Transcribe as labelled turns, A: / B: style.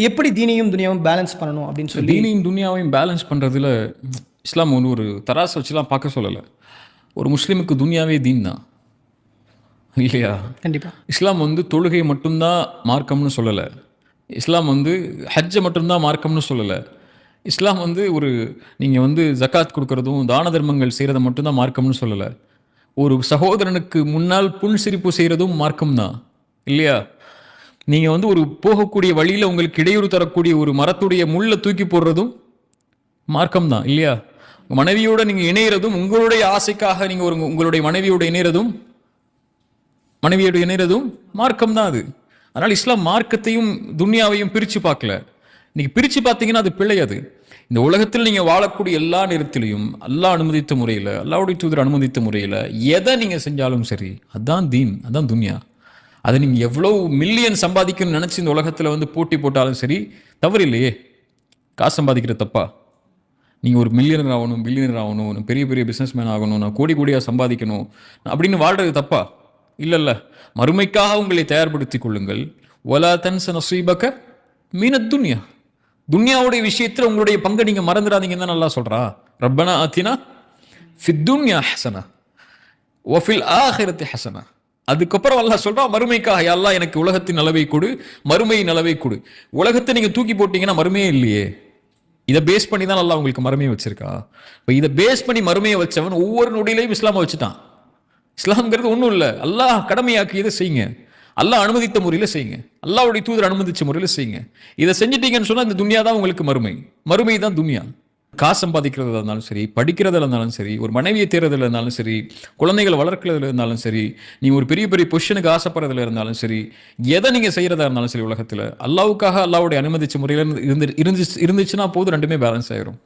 A: எப்படி தீனியும் துனியாவும் பேலன்ஸ் பண்ணணும் அப்படின்னு சொல்லி
B: தீனையும் துனியாவையும் பேலன்ஸ் பண்ணுறதுல இஸ்லாம் ஒன்று ஒரு தராசு வச்சுலாம் பார்க்க சொல்லலை. ஒரு முஸ்லீமுக்கு துனியாவே தீன் தான் இல்லையா?
A: கண்டிப்பா
B: இஸ்லாம் தொழுகை மட்டும்தான் மார்க்கம்னு சொல்லலை. இஸ்லாம் ஹஜ்ஜை மட்டும்தான் மார்க்கம்னு சொல்லலை. இஸ்லாம் ஒரு நீங்கள் ஜக்காத் கொடுக்கறதும் தான தர்மங்கள் செய்கிறத மட்டும்தான் மார்க்கம்னு சொல்லலை. ஒரு சகோதரனுக்கு முன்னால் புன்சிரிப்பு செய்கிறதும் மார்க்கம் தான் இல்லையா? நீங்கள் ஒரு போகக்கூடிய வழியில் உங்களுக்கு இடையூறு தரக்கூடிய ஒரு மரத்துடைய முள்ளை தூக்கி போடுறதும் மார்க்கம் தான் இல்லையா? மனைவியோட நீங்கள் இணைகிறதும் உங்களுடைய ஆசைக்காக நீங்கள் உங்களுடைய மனைவியோட இணைகிறதும் மார்க்கம் தான் அது. அதனால் இஸ்லாம் மார்க்கத்தையும் துன்யாவையும் பிரித்து பார்க்கல. இன்னைக்கு பிரித்து பார்த்தீங்கன்னா அது பிழை. அது இந்த உலகத்தில் நீங்கள் வாழக்கூடிய எல்லா நேரத்திலையும் அல்லாஹ் அனுமதித்த முறையில், அல்லாஹ்வுடைய தூதர் அனுமதித்த முறையில் எதை நீங்கள் செஞ்சாலும் சரி, அதுதான் தீன், அதுதான் துன்யா. அதை நீங்கள் எவ்வளோ மில்லியன் சம்பாதிக்கணும்னு நினச்சி இந்த உலகத்தில் போட்டி போட்டாலும் சரி, தவறு இல்லையே. காசு சம்பாதிக்கிற தப்பா? நீங்கள் ஒரு மில்லியனர் ஆகணும், பில்லியனர் ஆகணும், நான் பெரிய பெரிய பிஸ்னஸ்மேன் ஆகணும், நான் கோடி கோடியாக சம்பாதிக்கணும் அப்படின்னு வாழ்கிறது தப்பா? இல்லைல்ல. மறுமைக்காக உங்களை தயார்படுத்திக் கொள்ளுங்கள். வலா தன்ஸ நஸீபக மீனத் துன்யா. துன்யாவுடைய விஷயத்தில் உங்களுடைய பங்கை நீங்கள் மறந்துடாதீங்கன்னு தான் நல்லா சொல்கிறா. ரப்பனா ஆத்தினா ஃபித் துன்யா ஹஸனா வஃபில் ஆஹிரத்தி ஹஸனா. அதுக்கப்புறம் அல்லாஹ் சொல்கிறான் மறுமைக்காக, யா அல்லாஹ் எனக்கு உலகத்தின் நலவை கொடு, மறுமை நலவை கொடு. உலகத்தை நீங்கள் தூக்கி போட்டீங்கன்னா மறுமையே இல்லையே. இதை பேஸ் பண்ணி தான் அல்லாஹ் உங்களுக்கு மறுமையை வச்சிருக்கா. இப்போ இதை பேஸ் பண்ணி மறுமையை வச்சவன் ஒவ்வொரு நொடியிலையும் இஸ்லாமை வச்சுட்டான். இஸ்லாம்ங்கிறது ஒன்றும் இல்லை, அல்லாஹ் கடமையாக்கியதை செய்யுங்க, அல்லாஹ் அனுமதித்த முறையில் செய்யுங்க, அல்லாஹ்வுடைய தூதர் அனுமதிச்ச முறையில் செய்யுங்க. இதை செஞ்சிட்டீங்கன்னு சொன்னால் இந்த துன்யா தான் உங்களுக்கு மறுமை தான் துன்யா. காசு சம்பாதிக்கிறதுல இருந்தாலும் சரி, படிக்கிறதுல இருந்தாலும் சரி, ஒரு மனைவியை தேர்றதுல இருந்தாலும் சரி, குழந்தைகளை வளர்க்கிறதுல இருந்தாலும் சரி, நீ ஒரு பெரிய பெரிய பொசிஷனுக்கு ஆசைப்படுறதுல இருந்தாலும் சரி, எதை நீங்கள் செய்கிறதா இருந்தாலும் சரி, உலகத்தில் அல்லாஹ்வுக்காக அல்லாஹ்வுடைய அனுமதிச்ச முறையில் இருந்துச்சுன்னா போதும், ரெண்டுமே பேலன்ஸ் ஆயிரும்.